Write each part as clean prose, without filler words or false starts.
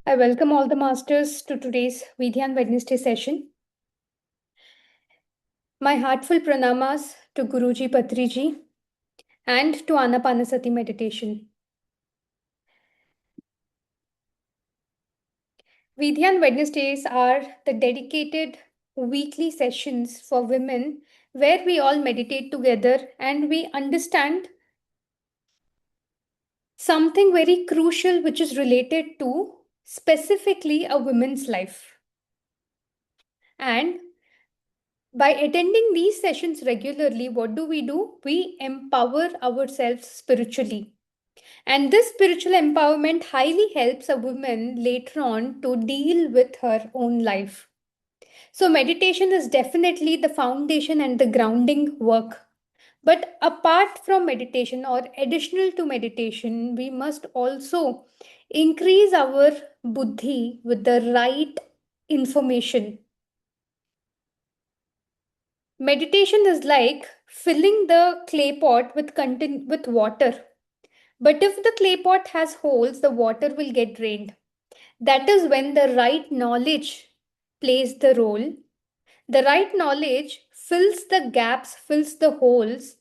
I welcome all the masters to today's WeDhyan Wednesday session. My heartful pranamas to Guruji Patriji and to Anapanasati meditation. WeDhyan Wednesdays are the dedicated weekly sessions for women where we all meditate together and we understand something very crucial which is related to specifically a woman's life. And by attending these sessions regularly, what do? We empower ourselves spiritually. And this spiritual empowerment highly helps a woman later on to deal with her own life. So, meditation is definitely the foundation and the grounding work. But apart from meditation or additional to meditation, we must also increase our buddhi with the right information. Meditation is like filling the clay pot with water. But if the clay pot has holes, the water will get drained. That is when the right knowledge plays the role. The right knowledge fills the gaps, fills the holes,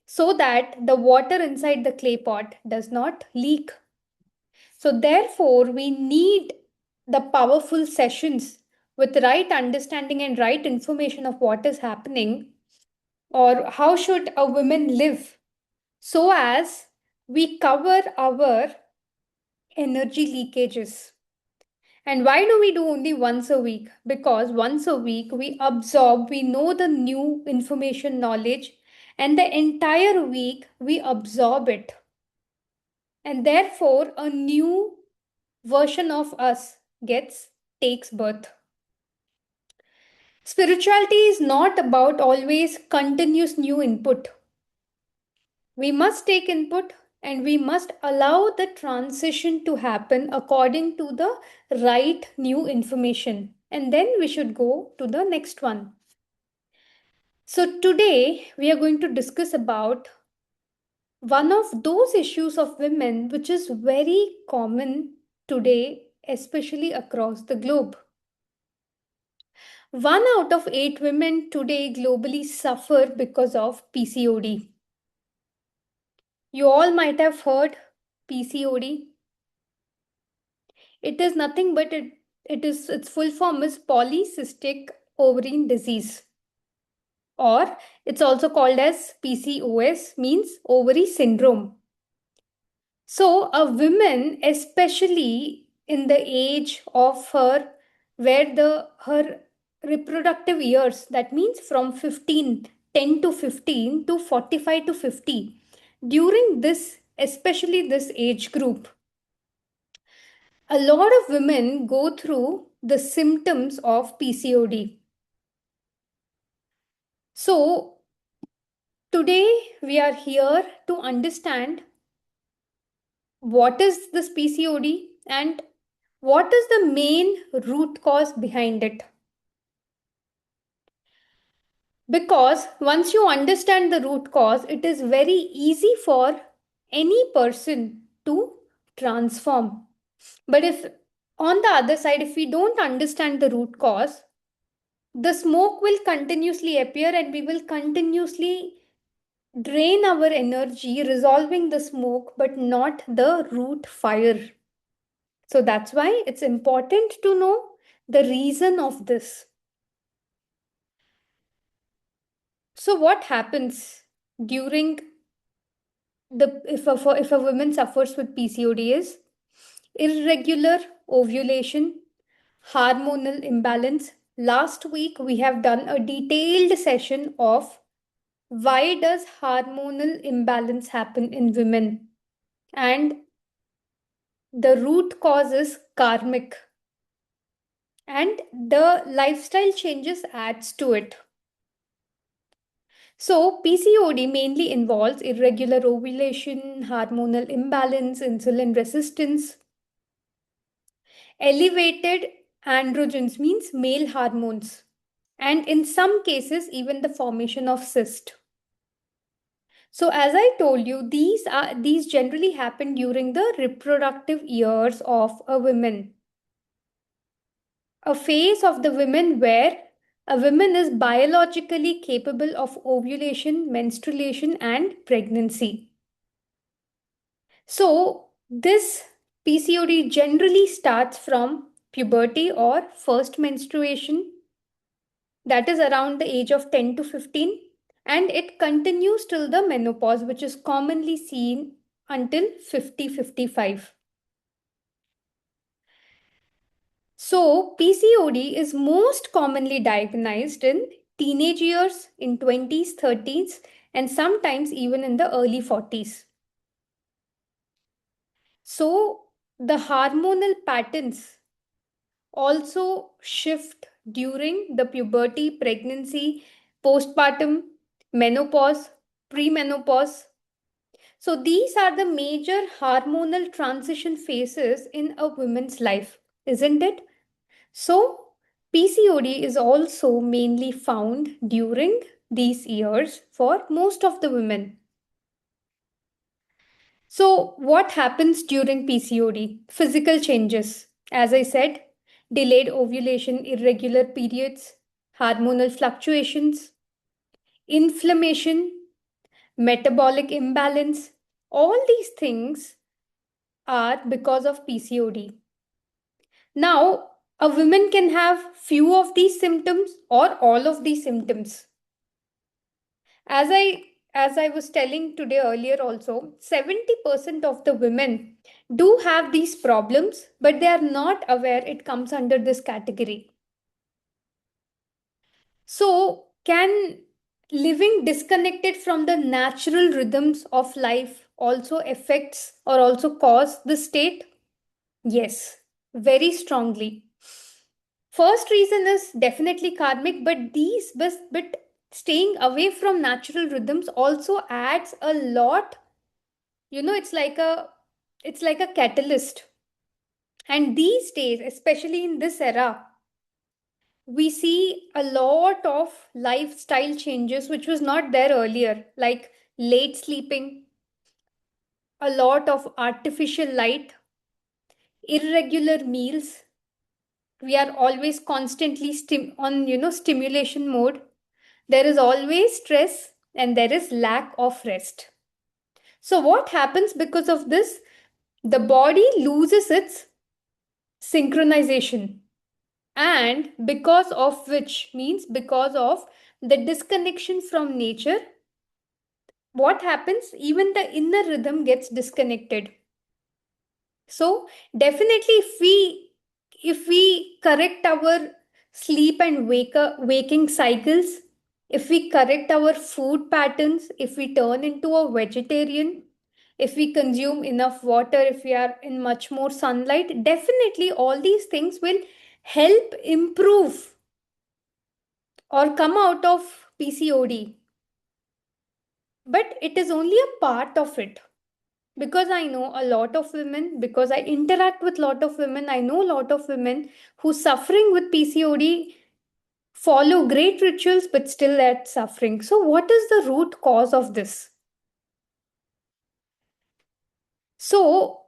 so that the water inside the clay pot does not leak. So, therefore, we need the powerful sessions with right understanding and right information of what is happening or how should a woman live so as we cover our energy leakages. And why do we do only once a week? Because once a week we absorb, we know the new information knowledge, and the entire week we absorb it. And therefore, a new version of us takes birth. Spirituality is not about always continuous new input. We must take input and we must allow the transition to happen according to the right new information. And then we should go to the next one. So today we are going to discuss about one of those issues of women which is very common today, especially across the globe. 1 out of 8 women today globally suffer because of PCOD. You all might have heard PCOD. It is nothing but its full form is polycystic ovarian disease, or it's also called as PCOS, means ovary syndrome. So a woman, especially in the age of her, where her reproductive years, that means from 10 to 15 to 45 to 50, during this, especially this age group, a lot of women go through the symptoms of PCOD. So, today we are here to understand what is this PCOD and what is the main root cause behind it. Because once you understand the root cause, it is very easy for any person to transform. But if on the other side, if we don't understand the root cause, the smoke will continuously appear and we will continuously drain our energy resolving the smoke but not the root fire. So that's why it's important to know the reason of this. So what happens during if a woman suffers with PCOD is irregular ovulation, hormonal imbalance. Last week we have done a detailed session of why does hormonal imbalance happen in women, and the root cause is karmic and the lifestyle changes adds to it. So PCOD mainly involves irregular ovulation, hormonal imbalance, insulin resistance, elevated androgens, means male hormones, and in some cases even the formation of cyst. So as I told you, these generally happen during the reproductive years of a woman. a phase of the women where a woman is biologically capable of ovulation, menstruation, and pregnancy. So, this PCOD generally starts from puberty or first menstruation, that is around the age of 10 to 15, and it continues till the menopause, which is commonly seen until 50-55. So, PCOD is most commonly diagnosed in teenage years, in 20s, 30s, and sometimes even in the early 40s. So, the hormonal patterns also shift during the puberty, pregnancy, postpartum, menopause, premenopause. So, these are the major hormonal transition phases in a woman's life, isn't it? So, PCOD is also mainly found during these years for most of the women. So, what happens during PCOD? Physical changes. As I said, delayed ovulation, irregular periods, hormonal fluctuations, inflammation, metabolic imbalance. All these things are because of PCOD. Now, a woman can have few of these symptoms or all of these symptoms. As I was telling today earlier also, 70% of the women do have these problems, but they are not aware it comes under this category. So, can living disconnected from the natural rhythms of life also affects or also cause this state? Yes, very strongly. First reason is definitely karmic, but staying away from natural rhythms also adds a lot. It's like a catalyst. And these days, especially in this era, we see a lot of lifestyle changes which was not there earlier, like late sleeping, a lot of artificial light, irregular meals. We are always constantly stimulation mode. There is always stress and there is lack of rest. So, what happens because of this? The body loses its synchronization, and because of which means because of the disconnection from nature, what happens? Even the inner rhythm gets disconnected. So, definitely, if we correct our sleep and waking cycles, if we correct our food patterns, if we turn into a vegetarian, if we consume enough water, if we are in much more sunlight, definitely all these things will help improve or come out of PCOD. But it is only a part of it. Because I know a lot of women, because I interact with a lot of women, I know a lot of women who suffering with PCOD follow great rituals but still at suffering. So what is the root cause of this? So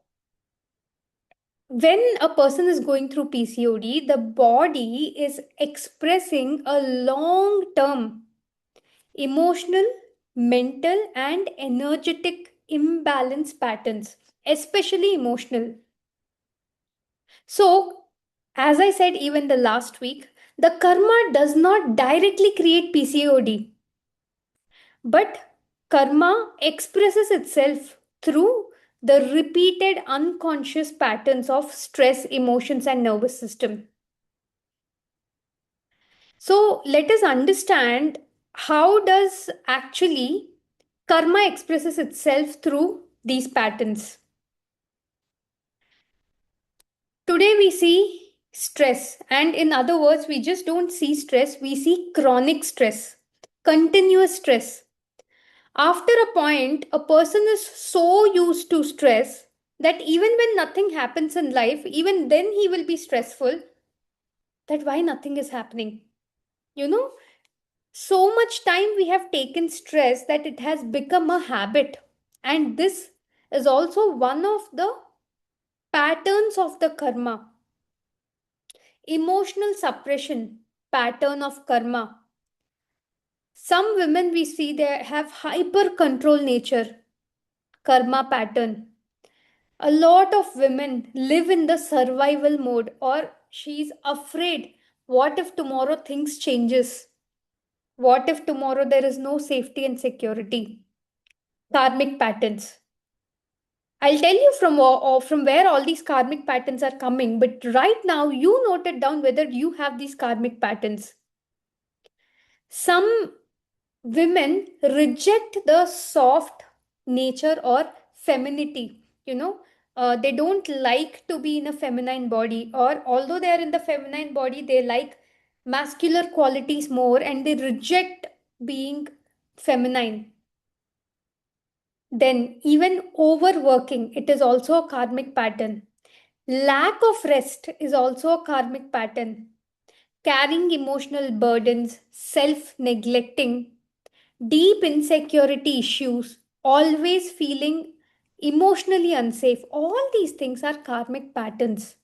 when a person is going through PCOD, the body is expressing a long term emotional, mental, and energetic imbalance patterns, especially emotional. So, as I said even the last week, the karma does not directly create PCOD, but karma expresses itself through the repeated unconscious patterns of stress, emotions, and nervous system. So, let us understand how does actually karma expresses itself through these patterns. Today we see stress, and in other words, we just don't see stress, we see chronic stress, continuous stress. After a point, a person is so used to stress that even when nothing happens in life, even then he will be stressful that why nothing is happening. You know, so much time we have taken stress that it has become a habit. And this is also one of the patterns of the karma. Emotional suppression, pattern of karma. Some women we see they have hyper control nature, karma pattern. A lot of women live in the survival mode, or she's afraid. What if tomorrow things changes? What if tomorrow there is no safety and security? Karmic patterns. I'll tell you from where all these karmic patterns are coming, but right now you note it down whether you have these karmic patterns. Some women reject the soft nature or femininity. They don't like to be in a feminine body, or although they are in the feminine body, they like masculine qualities more and they reject being feminine. Then, even overworking, it is also a karmic pattern. Lack of rest is also a karmic pattern. Carrying emotional burdens, self neglecting, deep insecurity issues, always feeling emotionally unsafe. All these things are karmic patterns.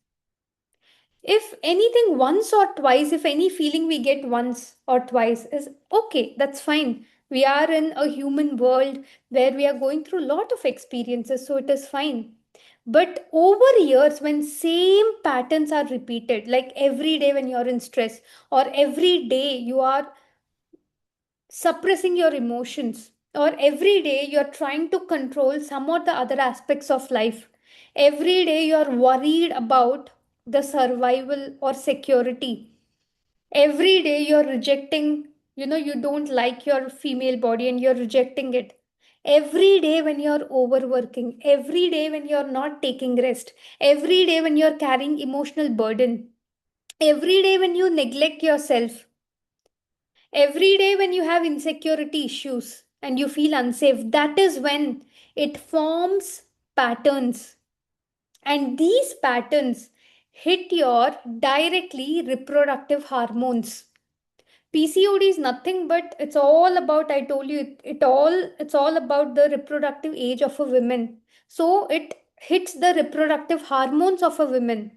If anything, once or twice, if any feeling we get once or twice is okay, that's fine. We are in a human world where we are going through a lot of experiences, so it is fine. But over years, when same patterns are repeated, like every day when you're in stress, or every day you are suppressing your emotions, or every day you're trying to control some or the other aspects of life, every day you're worried about the survival or security, every day you're rejecting, you don't like your female body and you're rejecting it, every day when you're overworking, every day when you're not taking rest, every day when you're carrying emotional burden, every day when you neglect yourself, every day when you have insecurity issues and you feel unsafe, that is when it forms patterns. And these patterns hit your directly reproductive hormones. PCOD is nothing but it's all about, I told you, it's all about the reproductive age of a woman. So it hits the reproductive hormones of a woman.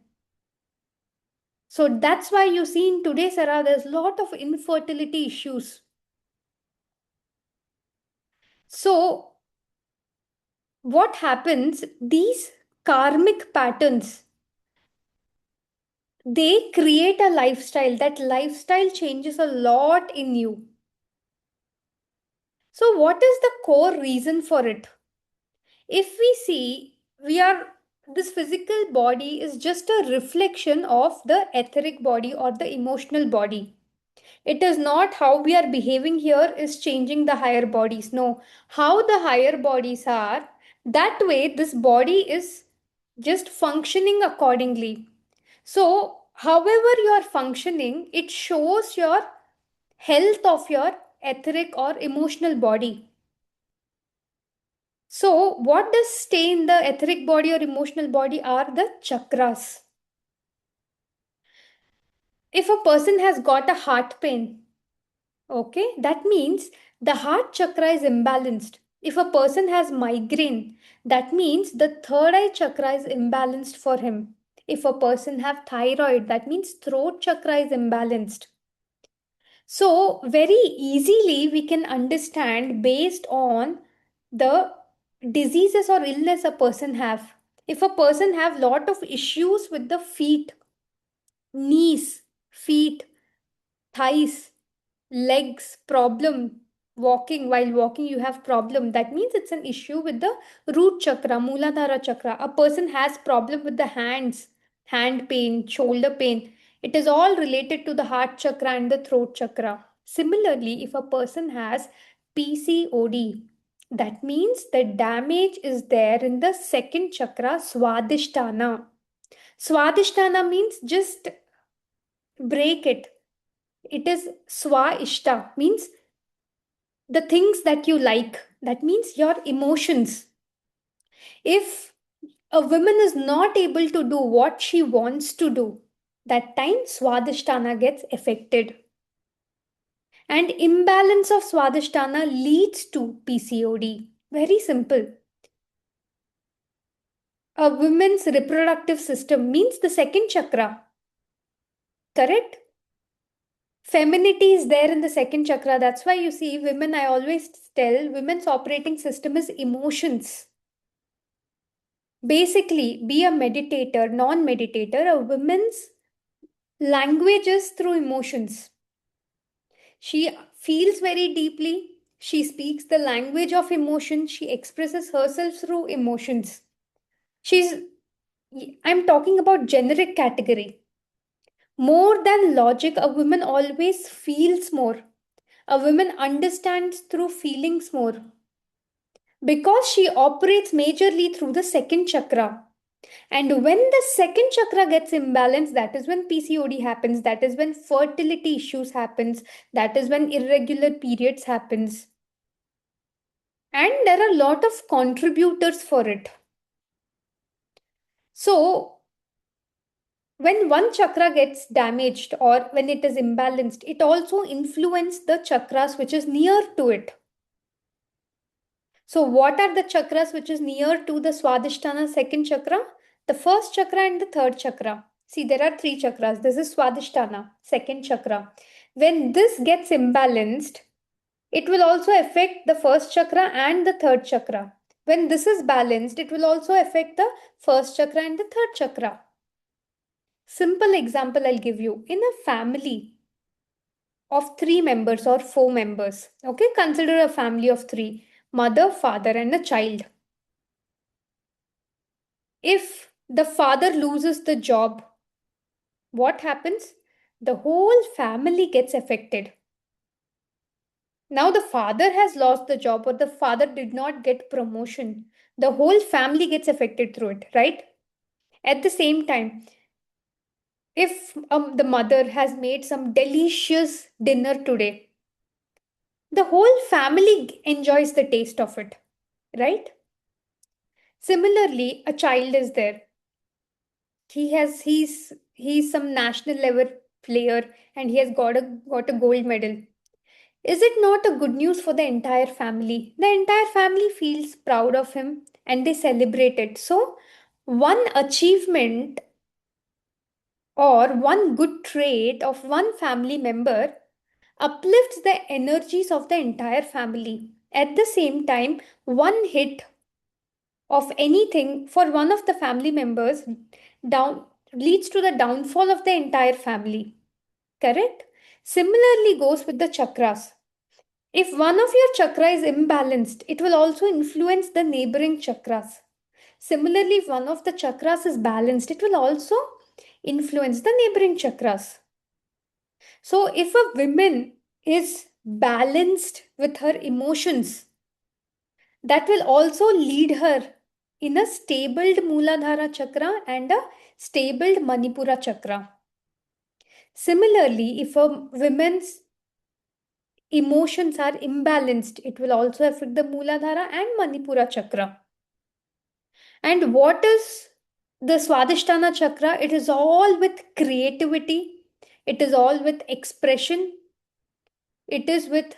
So that's why you see in today's era there's a lot of infertility issues. So what happens, these karmic patterns, they create a lifestyle. That lifestyle changes a lot in you. So what is the core reason for it? If we see, we are this physical body is just a reflection of the etheric body or the emotional body. It is not how we are behaving here is changing the higher bodies. No, how the higher bodies are, that way this body is just functioning accordingly. So, however you are functioning, it shows your health of your etheric or emotional body. So, what does stay in the etheric body or emotional body are the chakras. If a person has got a heart pain, okay, that means the heart chakra is imbalanced. If a person has migraine, that means the third eye chakra is imbalanced for him. If a person have thyroid, that means throat chakra is imbalanced. So very easily we can understand based on the diseases or illness a person have. If a person have lot of issues with the feet, knees, feet, thighs, legs, problem, walking, while walking you have problem, that means it's an issue with the root chakra, Mooladhara chakra. A person has problem with the hands, hand pain, shoulder pain. It is all related to the heart chakra and the throat chakra. Similarly, if a person has PCOD, that means the damage is there in the second chakra, Swadhisthana. Swadhisthana means just break it. It is Swa Ishta, means the things that you like. That means your emotions. If a woman is not able to do what she wants to do, that time Swadhisthana gets affected. And imbalance of Swadhisthana leads to PCOD. Very simple. A woman's reproductive system means the second chakra. Correct? Femininity is there in the second chakra. That's why you see women, I always tell women's operating system is emotions. Basically, be a meditator, non meditator, a woman's language is through emotions. She feels very deeply. She speaks the language of emotion. She expresses herself through emotions. She's, I'm talking about generic category. More than logic, a woman always feels more. A woman understands through feelings more. Because she operates majorly through the second chakra. And when the second chakra gets imbalanced, that is when PCOD happens, that is when fertility issues happens, that is when irregular periods happens. And there are a lot of contributors for it. So when one chakra gets damaged or when it is imbalanced, it also influences the chakras which is near to it. So what are the chakras which is near to the Swadhisthana second chakra? The first chakra and the third chakra. See, there are three chakras. This is Swadhisthana, second chakra. When this gets imbalanced, it will also affect the first chakra and the third chakra. When this is balanced, it will also affect the first chakra and the third chakra. Simple example I'll give you. In a family of three members or four members, okay, consider a family of three: mother, father, and a child. If the father loses the job, what happens? The whole family gets affected. Now the father has lost the job or the father did not get promotion. The whole family gets affected through it, right? At the same time, if the mother has made some delicious dinner today, the whole family enjoys the taste of it, right? Similarly, a child is there. He's some national level player and he has got a gold medal. Is it not a good news for the entire family? The entire family feels proud of him and they celebrate it. So one achievement or one good trait of one family member uplifts the energies of the entire family. At the same time, one hit of anything for one of the family members down leads to the downfall of the entire family. Correct? Similarly goes with the chakras. If one of your chakra is imbalanced, it will also influence the neighboring chakras. Similarly, if one of the chakras is balanced, it will also influence the neighboring chakras. So if a woman is balanced with her emotions, that will also lead her in a stabled Mooladhara chakra and a stabled Manipura chakra. Similarly, if a woman's emotions are imbalanced, it will also affect the Mooladhara and Manipura chakra. And what is the Swadhisthana chakra? It is all with creativity, it is all with expression, it is with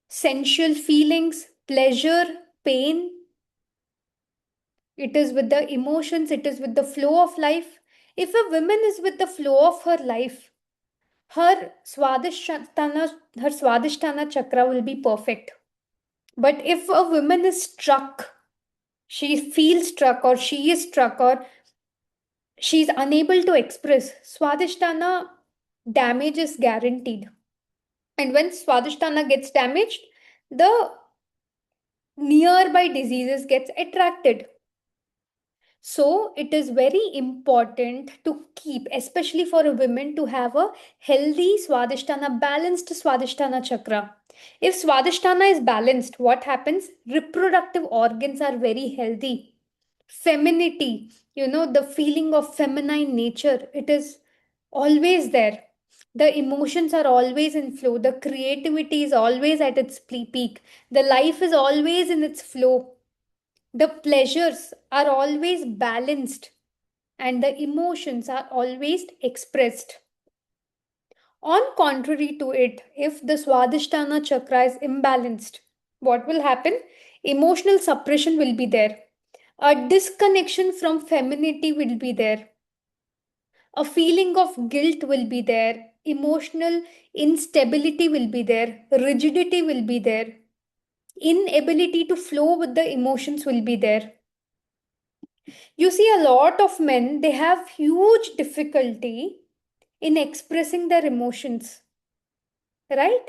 sensual feelings, pleasure, pain, it is with the emotions, it is with the flow of life. If a woman is with the flow of her life, her Swadhisthana chakra will be perfect. But if a woman is struck, she feels struck or she is struck or she is unable to express, Swadhisthana damage is guaranteed. And when Swadhisthana gets damaged, the nearby diseases gets attracted. So it is very important to keep, especially for a woman, to have a healthy Swadhisthana, balanced Swadhisthana chakra. If Swadhisthana is balanced, what happens? Reproductive organs are very healthy. Femininity, the feeling of feminine nature, it is always there. The emotions are always in flow. The creativity is always at its peak. The life is always in its flow. The pleasures are always balanced and the emotions are always expressed. On contrary to it, if the Swadhisthana chakra is imbalanced, what will happen? Emotional suppression will be there. A disconnection from femininity will be there. A feeling of guilt will be there, emotional instability will be there, rigidity will be there, inability to flow with the emotions will be there. You see, a lot of men, they have huge difficulty in expressing their emotions, right?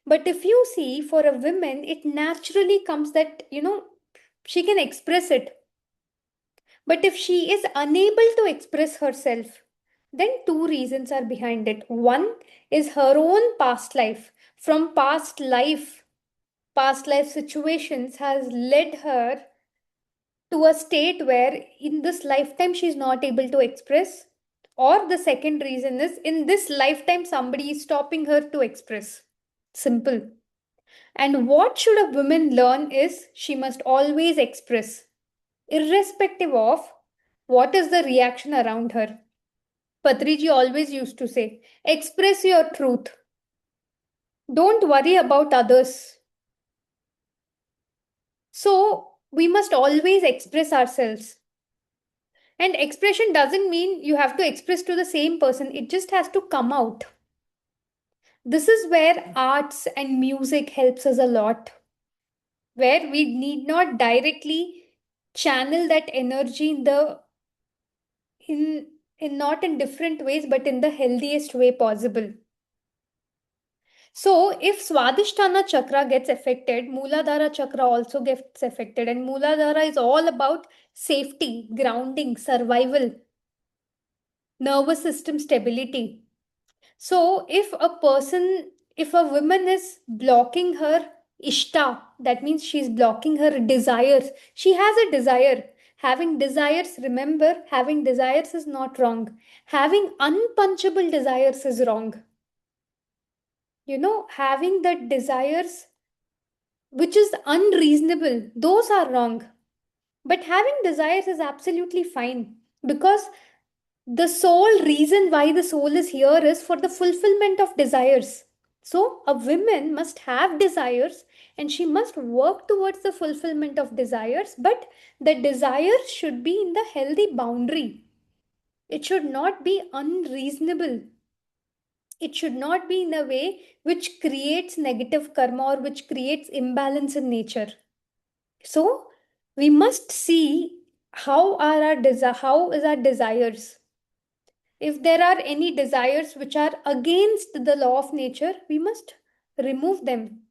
But if you see, for a woman, it naturally comes that, she can express it. But if she is unable to express herself, then two reasons are behind it. One is her own past life. From past life situations has led her to a state where in this lifetime she is not able to express. Or the second reason is in this lifetime somebody is stopping her to express. Simple. And what should a woman learn is she must always express, irrespective of what is the reaction around her. Patriji always used to say, express your truth. Don't worry about others. So, we must always express ourselves. And expression doesn't mean you have to express to the same person, it just has to come out. This is where arts and music helps us a lot, where we need not directly channel that energy in in not in different ways but in the healthiest way possible. So if swadhisthana chakra gets affected, Mooladhara chakra also gets affected, and Mooladhara is all about safety, grounding, survival, nervous system stability. So if a woman is blocking her ishta, that means she's blocking her desires. She has a desire. Having desires, remember, having desires is not wrong. Having unpunchable desires is wrong. Having that desires which is unreasonable, those are wrong. But having desires is absolutely fine because the sole reason why the soul is here is for the fulfillment of desires. So, a woman must have desires and she must work towards the fulfillment of desires, but the desires should be in the healthy boundary. It should not be unreasonable. It should not be in a way which creates negative karma or which creates imbalance in nature. So, we must see how is our desires. If there are any desires which are against the law of nature, we must remove them.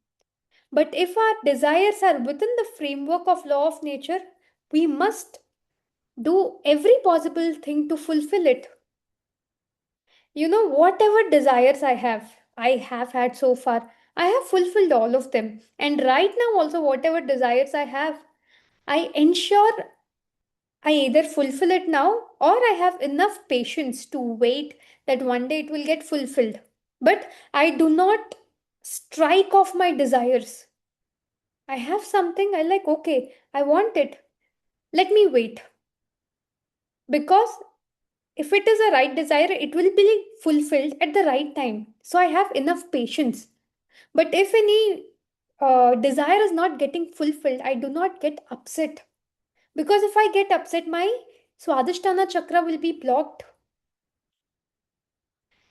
But if our desires are within the framework of law of nature, we must do every possible thing to fulfill it. Whatever desires I have had so far, I have fulfilled all of them. And right now, also, whatever desires I have, I ensure I either fulfill it now or I have enough patience to wait that one day it will get fulfilled. But I do not strike off my desires. I have something I like, okay, I want it. Let me wait. Because if it is a right desire, it will be fulfilled at the right time. So I have enough patience. But if any desire is not getting fulfilled, I do not get upset. Because if I get upset, my Swadhisthana chakra will be blocked.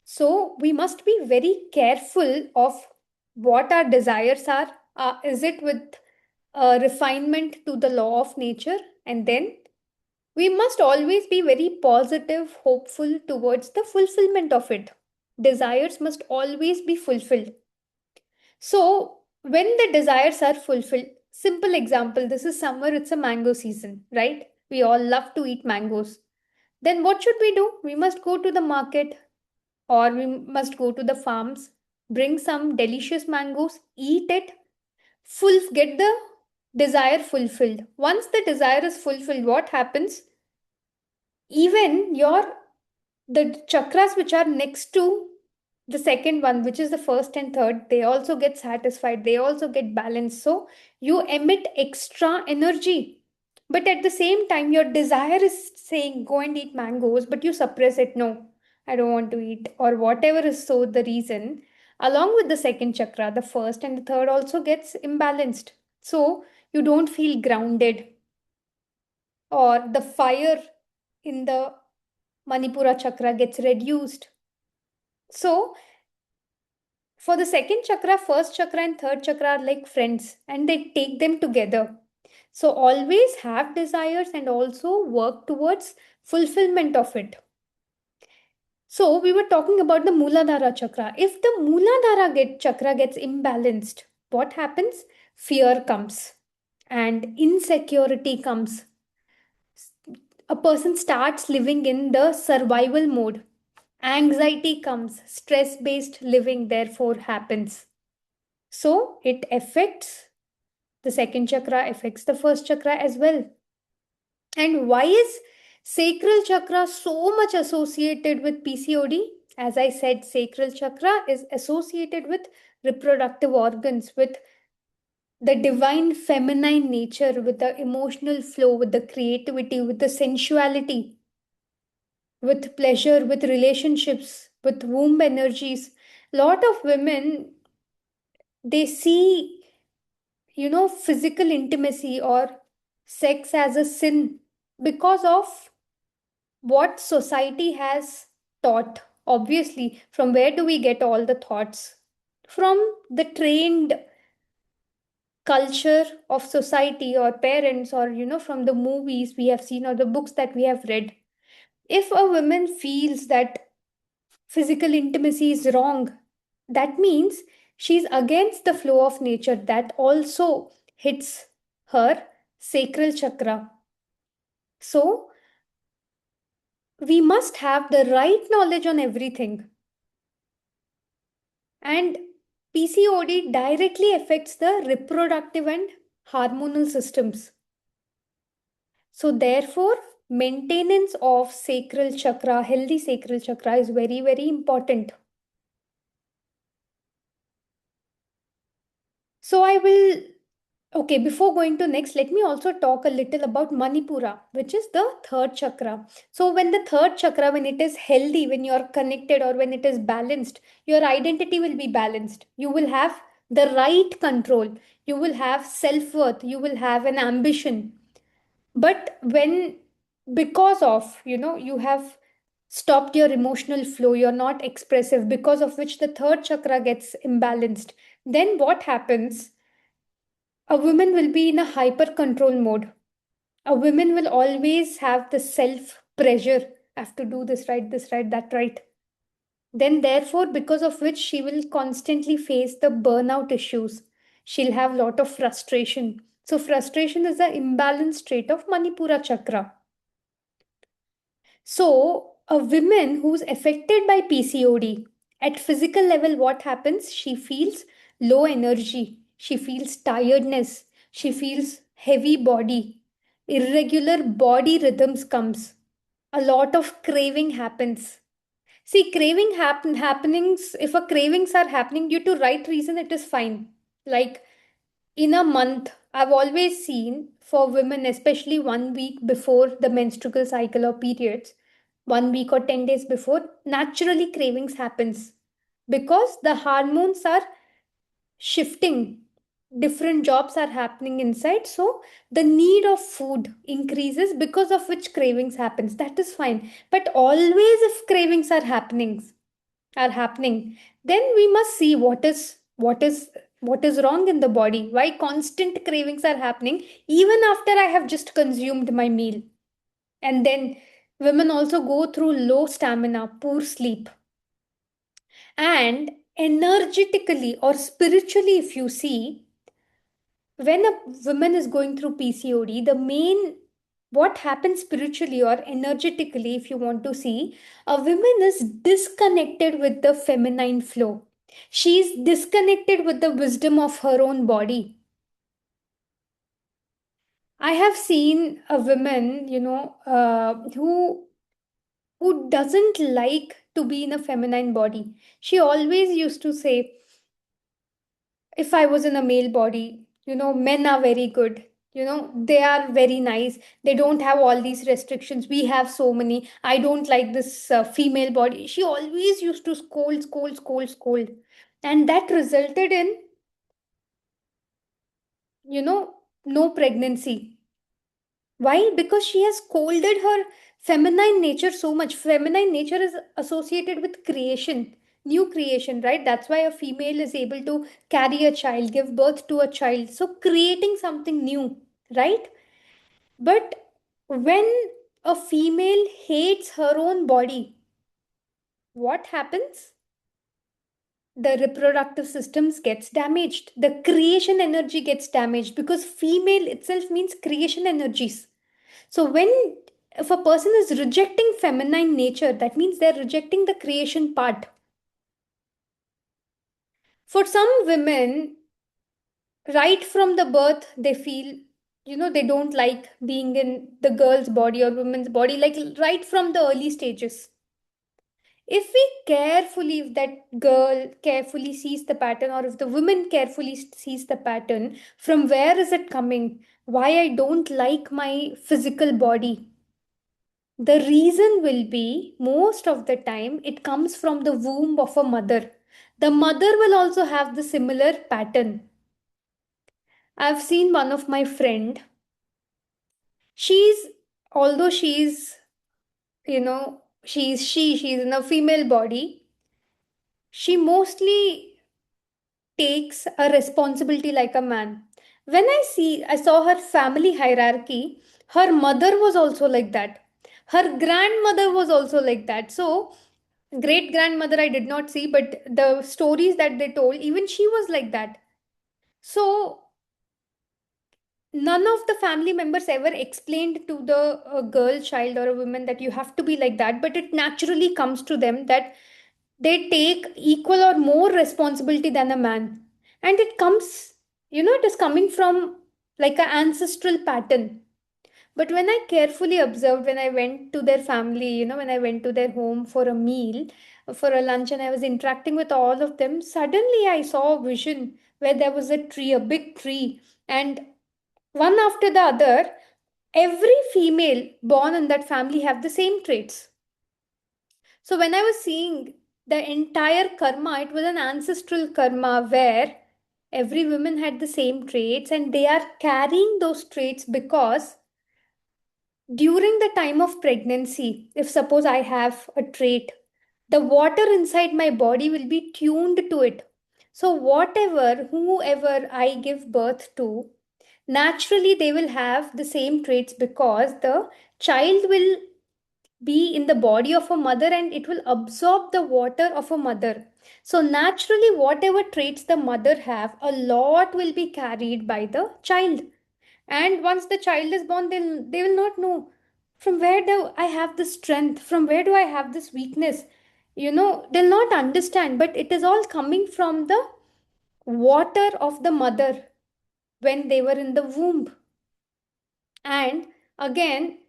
So we must be very careful of what our desires are. Is it with refinement to the law of nature? And then we must always be very positive, hopeful towards the fulfillment of it. Desires must always be fulfilled. So when the desires are fulfilled, simple example, this is summer, it's a mango season, right? We all love to eat mangoes. Then what should we do? We must go to the market or we must go to the farms, bring some delicious mangoes, eat it, get the desire fulfilled. Once the desire is fulfilled, what happens? Even the chakras which are next to the second one, which is the first and third, they also get satisfied, they also get balanced. So you emit extra energy. But at the same time, your desire is saying, go and eat mangoes, but you suppress it. No, I don't want to eat, or whatever is so the reason. Along with the second chakra, the first and the third also gets imbalanced. So you don't feel grounded, or the fire in the Manipura chakra gets reduced. So, for the second chakra, first chakra and third chakra are like friends and they take them together. So, always have desires and also work towards fulfillment of it. So, we were talking about the Muladhara chakra. If the chakra gets imbalanced, what happens? Fear comes and insecurity comes. A person starts living in the survival mode. Anxiety comes, stress based living therefore happens. So it affects the second chakra, affects the first chakra as well. And why is sacral chakra so much associated with PCOD? As I said, sacral chakra is associated with reproductive organs, with the divine feminine nature, with the emotional flow, with the creativity, with the sensuality, with pleasure, with relationships, with womb energies. Lot of women, they see, physical intimacy or sex as a sin because of what society has taught. Obviously, from where do we get all the thoughts? From the trained culture of society or parents, or from the movies we have seen or the books that we have read. If a woman feels that physical intimacy is wrong, that means she's against the flow of nature. That also hits her sacral chakra. So, we must have the right knowledge on everything. And PCOD directly affects the reproductive and hormonal systems. So, therefore, maintenance of sacral chakra, healthy sacral chakra, is very, very important. So, I will Okay, before going to next, let me also talk a little about Manipura, which is the third chakra. So, when the third chakra, when it is healthy, when you are connected or when it is balanced, your identity will be balanced. You will have the right control. You will have self worth. You will have an ambition. But when, because of, you have stopped your emotional flow, you're not expressive, because of which the third chakra gets imbalanced, then what happens? A woman will be in a hyper control mode. A woman will always have the self pressure. I have to do this right, that right. Then, therefore, because of which she will constantly face the burnout issues. She'll have a lot of frustration. So, frustration is the imbalanced trait of Manipura chakra. So, a woman who's affected by PCOD, at physical level, what happens? She feels low energy, she feels tiredness, she feels heavy body, irregular body rhythms comes, a lot of craving happens. See, happenings, if a cravings are happening due to right reason, it is fine. Like in a month, I've always seen for women, especially 1 week before the menstrual cycle or periods, 1 week or 10 days before, naturally cravings happens because the hormones are shifting. Different jobs are happening inside. So the need of food increases because of which cravings happens. That is fine. But always if cravings are happening, then we must see what is wrong in the body, why constant cravings are happening even after I have just consumed my meal. And then women also go through low stamina, poor sleep, and energetically or spiritually, if you see, when a woman is going through PCOD, the main what happens spiritually or energetically, if you want to see, a woman is disconnected with the feminine flow. She is disconnected with the wisdom of her own body. I have seen a woman, who doesn't like to be in a feminine body. She always used to say, if I was in a male body, men are very good. They are very nice. They don't have all these restrictions. We have so many. I don't like this female body. She always used to scold, scold, scold, scold. And that resulted in, no pregnancy. Why? Because she has scolded her feminine nature so much. Feminine nature is associated with creation, new creation, right? That's why a female is able to carry a child, give birth to a child. So creating something new, right? But when a female hates her own body, what happens? The reproductive systems gets damaged, the creation energy gets damaged, because female itself means creation energies. So when, if a person is rejecting feminine nature, that means they're rejecting the creation part. For some women, right from the birth, they feel, they don't like being in the girl's body or woman's body, like right from the early stages. If we carefully, if that girl carefully sees the pattern, or if the woman carefully sees the pattern, from where is it coming? Why I don't like my physical body? The reason will be, most of the time, it comes from the womb of a mother. The mother will also have the similar pattern. I've seen one of my friend. She's, although she's in a female body, she mostly takes a responsibility like a man. When I saw her family hierarchy, her mother was also like that. Her grandmother was also like that. So, great grandmother I did not see, but the stories that they told, even she was like that. So, none of the family members ever explained to the girl child or a woman that you have to be like that, but it naturally comes to them that they take equal or more responsibility than a man. And it comes, it is coming from like an ancestral pattern. But when I carefully observed, when I went to their family, when I went to their home for a meal, for a lunch, and I was interacting with all of them, suddenly I saw a vision where there was a tree, a big tree, and one after the other, every female born in that family have the same traits. So when I was seeing the entire karma, it was an ancestral karma where every woman had the same traits, and they are carrying those traits because during the time of pregnancy, if suppose I have a trait, the water inside my body will be tuned to it. So whatever, whoever I give birth to, naturally they will have the same traits because the child will be in the body of a mother and it will absorb the water of a mother. So naturally, whatever traits the mother have, a lot will be carried by the child. And once the child is born, they will not know from where do I have this strength, from where do I have this weakness. They'll not understand, but it is all coming from the water of the mother when they were in the womb. And again,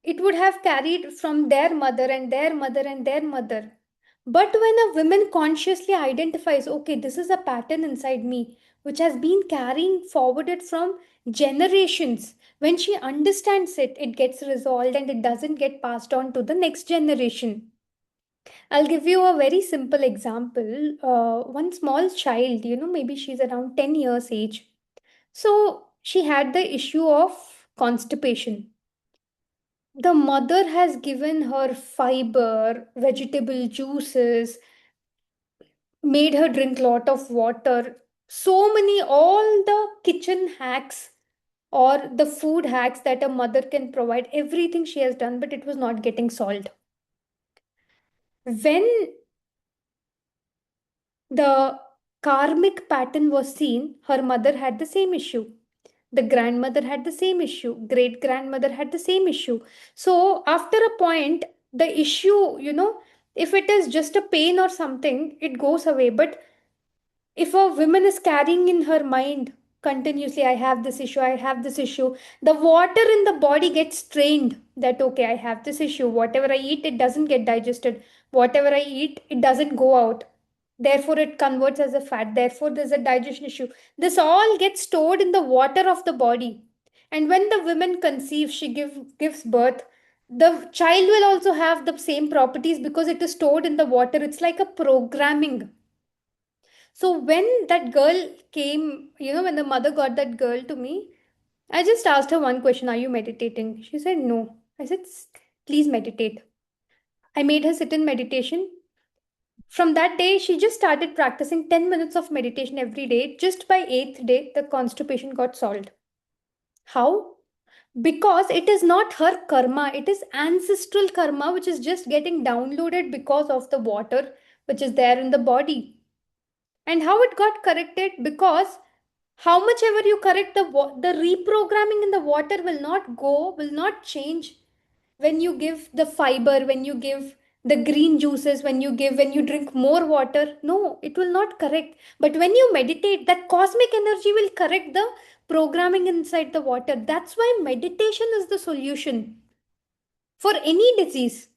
it would have carried from their mother and their mother and their mother. But when a woman consciously identifies, okay, this is a pattern inside me which has been carrying forwarded from generations, when she understands it, it gets resolved and it doesn't get passed on to the next generation. I'll give you a very simple example. One small child, maybe she's around 10 years age. So she had the issue of constipation. The mother has given her fiber, vegetable juices, made her drink lot of water. So many, all the kitchen hacks or the food hacks that a mother can provide, everything she has done, but it was not getting solved. When the karmic pattern was seen, her mother had the same issue. The grandmother had the same issue. Great grandmother had the same issue. So, after a point, the issue, if it is just a pain or something, it goes away. But if a woman is carrying in her mind continuously, I have this issue, I have this issue, the water in the body gets strained that okay, I have this issue, whatever I eat it doesn't get digested, whatever I eat it doesn't go out, therefore it converts as a fat, therefore there's a digestion issue. This all gets stored in the water of the body, and when the woman conceives, she gives birth, the child will also have the same properties because it is stored in the water. It's like a programming. So when that girl came, when the mother got that girl to me, I just asked her one question, are you meditating? She said, no. I said, please meditate. I made her sit in meditation. From that day, she just started practicing 10 minutes of meditation every day. Just by 8th day, the constipation got solved. How? Because it is not her karma, it is ancestral karma which is just getting downloaded because of the water which is there in the body. And how it got corrected? Because how much ever you correct the reprogramming in the water will not go, will not change when you give the fiber, when you give the green juices, when you drink more water. No, it will not correct. But when you meditate, that cosmic energy will correct the programming inside the water. That's why meditation is the solution for any disease.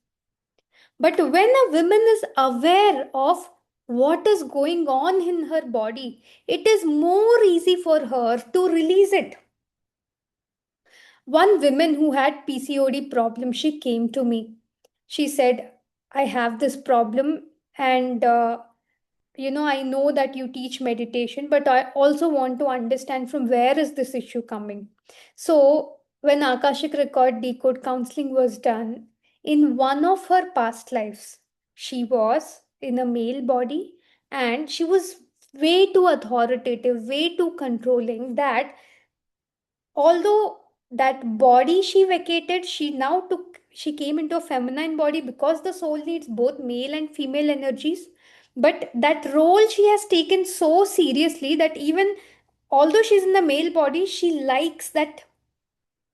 But when a woman is aware of what is going on in her body, it is more easy for her to release it. One woman who had PCOD problem, she came to me. She said, I have this problem, and I know that you teach meditation, but I also want to understand from where is this issue coming. So when Akashic record decode counseling was done, in one of her past lives, she was in a male body, and she was way too authoritative, way too controlling, that although that body she vacated, she came into a feminine body because the soul needs both male and female energies. But that role she has taken so seriously that even although she's in the male body, she likes that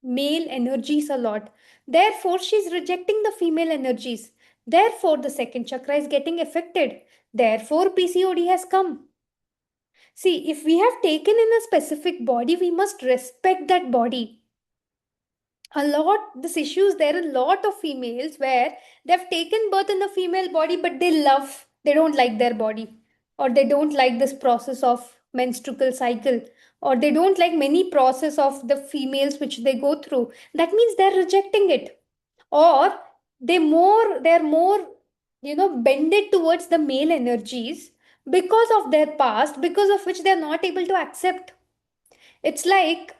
male energies a lot. Therefore, she's rejecting the female energies. Therefore, the second chakra is getting affected. Therefore, PCOD has come. See, if we have taken in a specific body, we must respect that body. A lot, this issues there are a lot of females where they've taken birth in the female body, but they don't like their body, or they don't like this process of menstrual cycle, or they don't like many process of the females which they go through. That means they're rejecting it, or they're more bended towards the male energies because of their past, because of which they're not able to accept. It's like,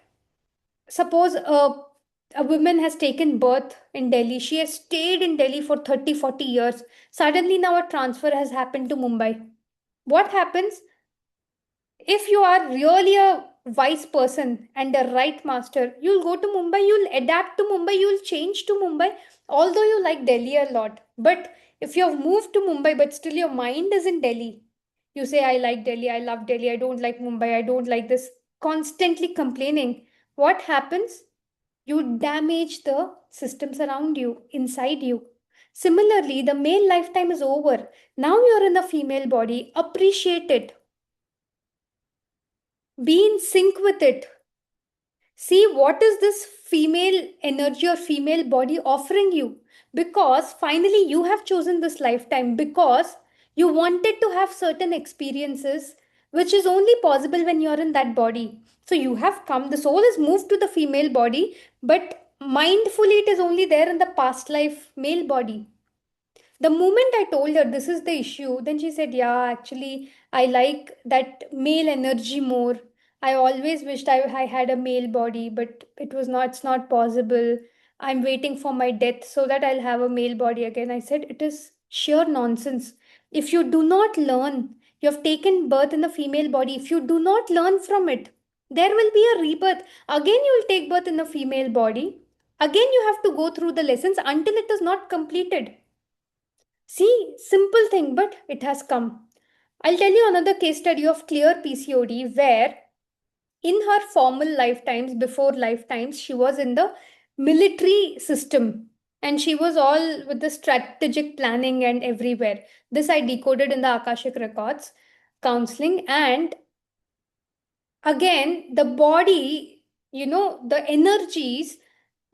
suppose a woman has taken birth in Delhi. She has stayed in Delhi for 30, 40 years. Suddenly now a transfer has happened to Mumbai. What happens? If you are really a wise person and a right master, you'll go to Mumbai, you'll adapt to Mumbai, you'll change to Mumbai, although you like Delhi a lot. But if you have moved to Mumbai, but still your mind is in Delhi, you say, I like Delhi, I love Delhi, I don't like Mumbai, I don't like this, constantly complaining. What happens? You damage the systems around you, inside you. Similarly, the male lifetime is over. Now you're in the female body. Appreciate it. Be in sync with it. See what is this female energy or female body offering you. Because finally you have chosen this lifetime because you wanted to have certain experiences which is only possible when you're in that body. So you have come, the soul is moved to the female body, but mindfully it is only there in the past life male body. The moment I told her this is the issue, then she said, yeah, actually, I like that male energy more. I always wished I had a male body, but it's not possible. I'm waiting for my death so that I'll have a male body again. I said, it is sheer nonsense. If you do not learn, you have taken birth in a female body. If you do not learn from it, there will be a rebirth. Again, you will take birth in a female body. Again, you have to go through the lessons until it is not completed. See, simple thing, but it has come. I'll tell you another case study of clear PCOD where in her formal lifetimes, before lifetimes, she was in the military system and she was all with the strategic planning and everywhere. This I decoded in the Akashic records counseling, and again, the body, the energies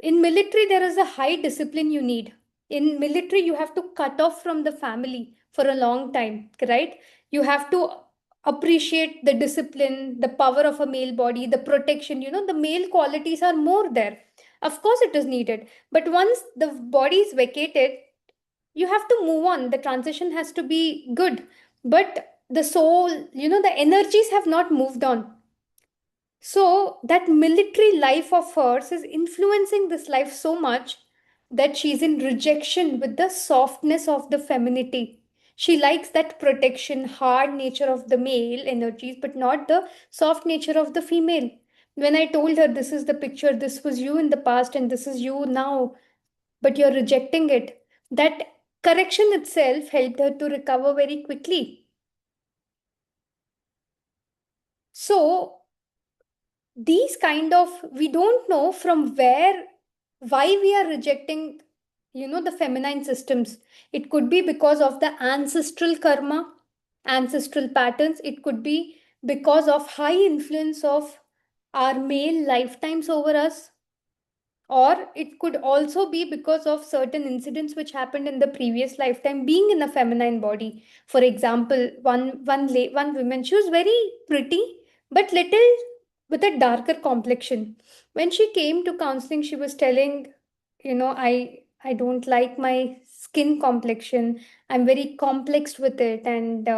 in military, there is a high discipline you need. In military, you have to cut off from the family for a long time, right? You have to appreciate the discipline, the power of a male body, the protection, the male qualities are more there. Of course, it is needed. But once the body is vacated, you have to move on. The transition has to be good. But the soul, the energies have not moved on. So that military life of hers is influencing this life so much that she's in rejection with the softness of the femininity. She likes that protection, hard nature of the male energies, but not the soft nature of the female. When I told her, this is the picture, this was you in the past, and this is you now, but you're rejecting it, that correction itself helped her to recover very quickly. So, these kind of, we don't know from where, why we are rejecting, the feminine systems. It could be because of the ancestral karma, ancestral patterns. It could be because of high influence of our male lifetimes over us, or it could also be because of certain incidents which happened in the previous lifetime being in a feminine body. For example, one woman, she was very pretty but little with a darker complexion. When she came to counseling, she was telling, I don't like my skin complexion, I'm very complexed with it, and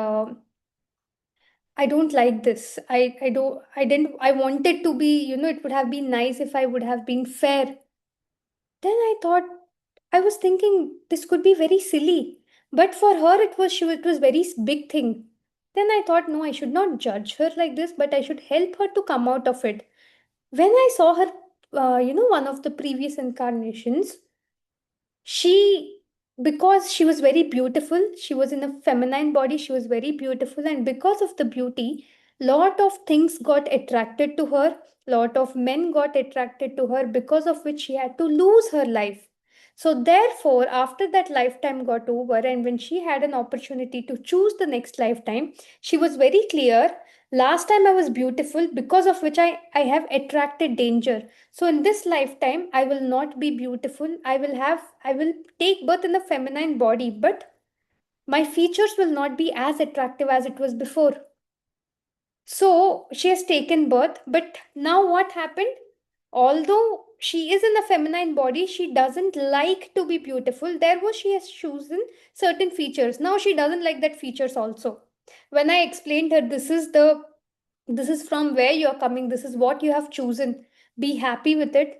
I don't like this. I wanted to be, it would have been nice if I would have been fair. Then I thought, I was thinking this could be very silly, but for her it was very big thing. Then I thought, no, I should not judge her like this, but I should help her to come out of it. When I saw her, one of the previous incarnations, she, because she was very beautiful, she was in a feminine body, she was very beautiful, and because of the beauty, lot of things got attracted to her, lot of men got attracted to her, because of which she had to lose her life. So therefore, after that lifetime got over, and when she had an opportunity to choose the next lifetime, she was very clear, last time I was beautiful, because of which I have attracted danger. So in this lifetime, I will not be beautiful. I will take birth in a feminine body, but my features will not be as attractive as it was before. So she has taken birth, but now what happened? Although she is in a feminine body, she doesn't like to be beautiful. Therefore, she has chosen certain features. Now she doesn't like that features also. When I explained her, this is from where you're coming, this is what you have chosen, be happy with it.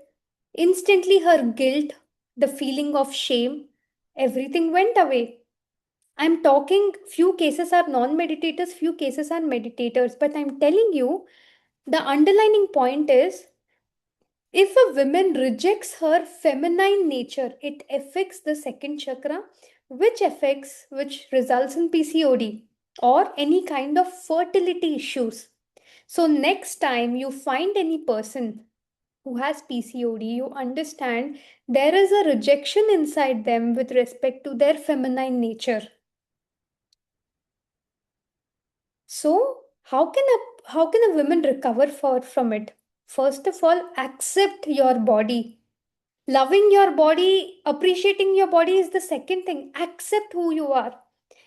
Instantly, her guilt, the feeling of shame, everything went away. I'm talking, few cases are non meditators, few cases are meditators, but I'm telling you, the underlining point is, if a woman rejects her feminine nature, it affects the second chakra, which results in PCOD or any kind of fertility issues. So next time you find any person who has PCOD, you understand there is a rejection inside them with respect to their feminine nature. So how can a woman recover from it? First of all, accept your body. Loving your body, appreciating your body is the second thing. Accept who you are.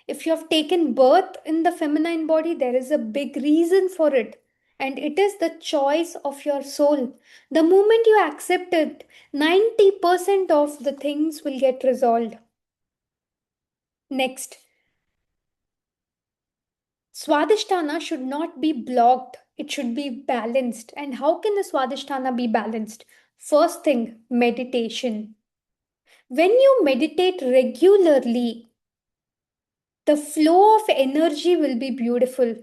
If you have taken birth in the feminine body, there is a big reason for it. And it is the choice of your soul. The moment you accept it, 90% of the things will get resolved. Next, Swadhisthana should not be blocked. It should be balanced. And how can the Swadhisthana be balanced? First thing, meditation. When you meditate regularly, the flow of energy will be beautiful,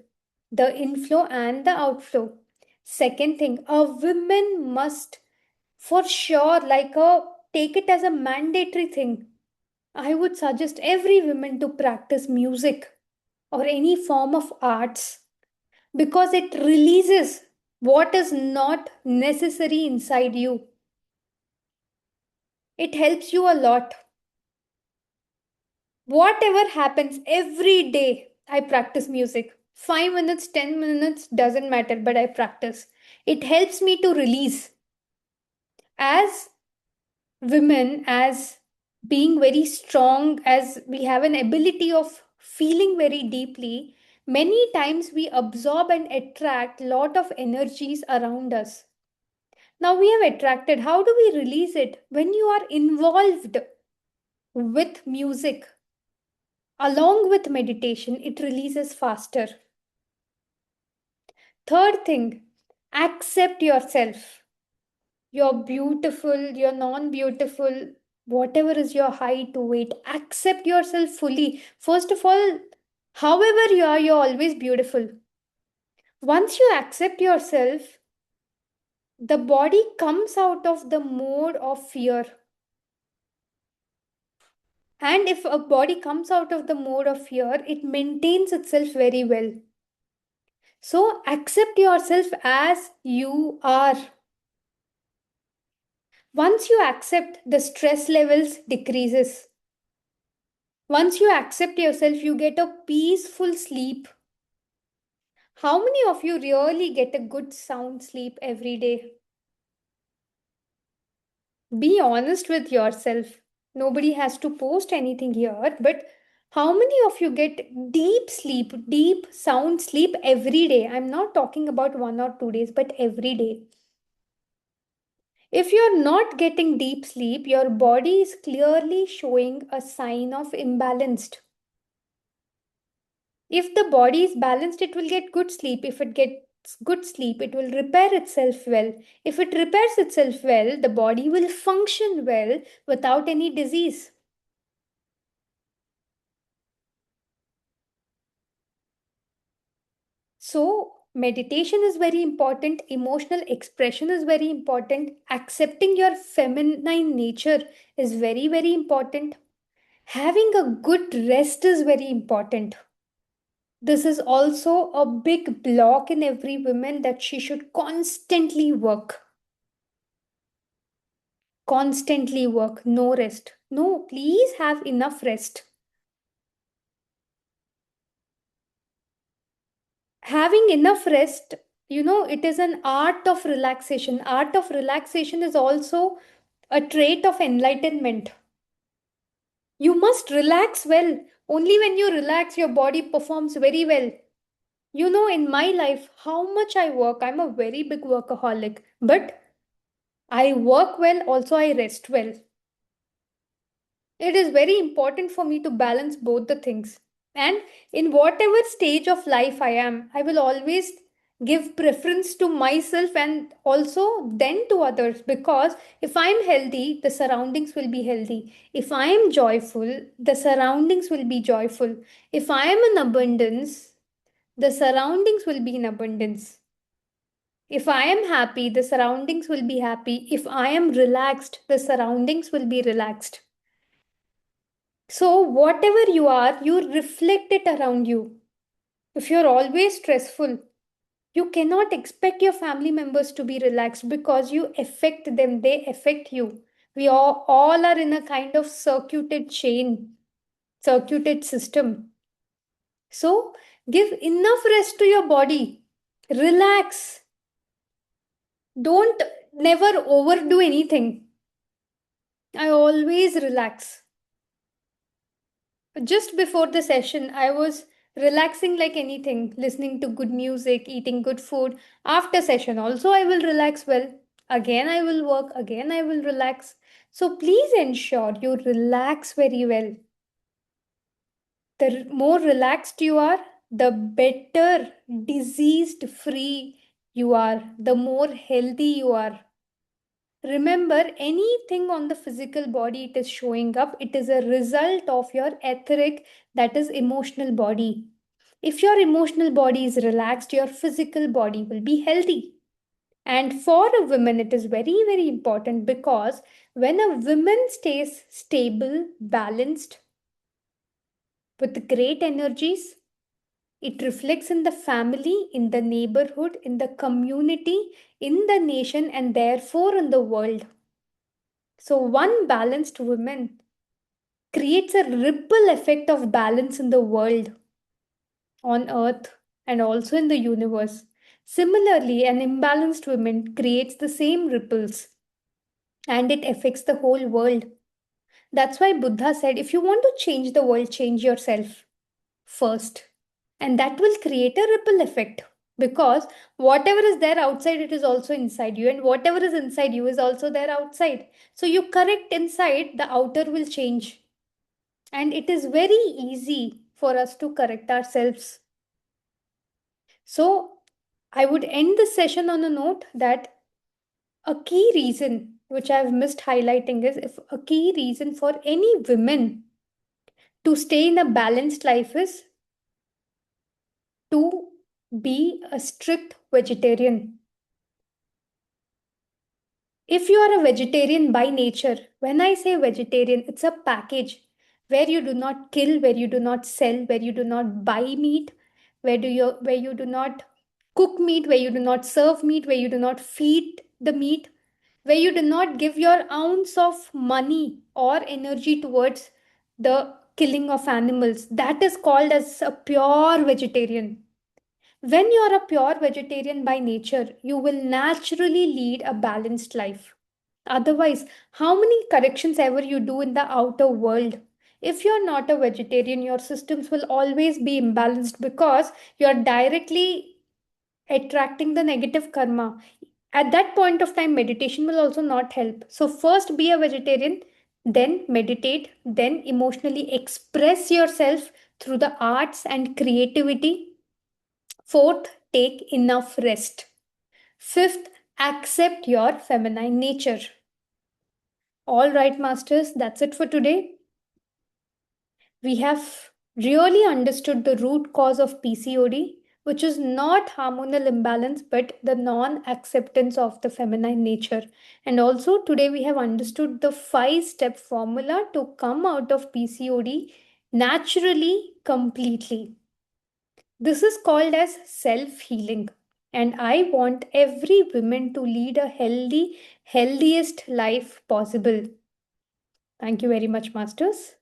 the inflow and the outflow. Second thing, a woman must for sure take it as a mandatory thing. I would suggest every woman to practice music or any form of arts, because it releases what is not necessary inside you. It helps you a lot. Whatever happens, every day I practice music. 5 minutes, 10 minutes, doesn't matter, but I practice. It helps me to release. As women, as being very strong, as we have an ability of feeling very deeply, many times we absorb and attract lot of energies around us. Now we have attracted. How do we release it? When you are involved with music, along with meditation, it releases faster. Third thing, accept yourself. You're beautiful, you're non beautiful. Whatever is your height, weight, accept yourself fully. First of all, however you are, you're always beautiful. Once you accept yourself, the body comes out of the mode of fear. And if a body comes out of the mode of fear, it maintains itself very well. So accept yourself as you are. Once you accept, the stress levels decreases. Once you accept yourself, you get a peaceful sleep. How many of you really get a good sound sleep every day? Be honest with yourself. Nobody has to post anything here, but how many of you get deep sleep, deep sound sleep every day? I'm not talking about 1 or 2 days, but every day. If you're not getting deep sleep, your body is clearly showing a sign of imbalanced. If the body is balanced, it will get good sleep. If it gets good sleep, it will repair itself well. If it repairs itself well, the body will function well without any disease. So, meditation is very important, emotional expression is very important, accepting your feminine nature is very, very important. Having a good rest is very important. This is also a big block in every woman that she should constantly work. Constantly work, no rest. No, please have enough rest. Having enough rest, it is an art of relaxation. Art of relaxation is also a trait of enlightenment. You must relax well. Only when you relax, your body performs very well. In my life, how much I work, I'm a very big workaholic, but I work well, also I rest well. It is very important for me to balance both the things. And in whatever stage of life I am, I will always give preference to myself and also then to others, because if I am healthy, the surroundings will be healthy. If I am joyful, the surroundings will be joyful. If I am in abundance, the surroundings will be in abundance. If I am happy, the surroundings will be happy. If I am relaxed, the surroundings will be relaxed. So, whatever you are, you reflect it around you. If you're always stressful, you cannot expect your family members to be relaxed because you affect them, they affect you. We all are in a kind of circuited chain, circuited system. So, give enough rest to your body. Relax. Don't never overdo anything. I always relax. Just before the session, I was relaxing like anything, listening to good music, eating good food. After session, also, I will relax well. Again, I will work. Again, I will relax. So, please ensure you relax very well. The more relaxed you are, the better diseased free you are, the more healthy you are. Remember, anything on the physical body it is showing up, it is a result of your etheric, that is emotional body. If your emotional body is relaxed, your physical body will be healthy. And for a woman, it is very, very important because when a woman stays stable, balanced, with great energies, it reflects in the family, in the neighborhood, in the community, in the nation, and therefore in the world. So, one balanced woman creates a ripple effect of balance in the world, on earth, and also in the universe. Similarly, an imbalanced woman creates the same ripples and it affects the whole world. That's why Buddha said if you want to change the world, change yourself first. And that will create a ripple effect because whatever is there outside, it is also inside you, and whatever is inside you is also there outside. So you correct inside, the outer will change. And it is very easy for us to correct ourselves. So I would end this session on a note that a key reason which I've missed highlighting, is if a key reason for any women to stay in a balanced life is to be a strict vegetarian. If you are a vegetarian by nature, when I say vegetarian, it's a package where you do not kill, where you do not sell, where you do not buy meat, where you do not cook meat, where you do not serve meat, where you do not feed the meat, where you do not give your ounce of money or energy towards the killing of animals. That is called as a pure vegetarian. When you are a pure vegetarian by nature, you will naturally lead a balanced life. Otherwise, how many corrections ever you do in the outer world, if you're not a vegetarian, your systems will always be imbalanced because you're directly attracting the negative karma. At that point of time, meditation will also not help. So, first be a vegetarian, then meditate, then emotionally express yourself through the arts and creativity. Fourth, take enough rest. Fifth, accept your feminine nature. All right, masters, that's it for today. We have really understood the root cause of PCOD, which is not hormonal imbalance but the non acceptance of the feminine nature. And also, today we have understood the 5-step formula to come out of PCOD naturally, completely. This is called as self healing. And I want every woman to lead a healthiest life possible. Thank you very much, Masters.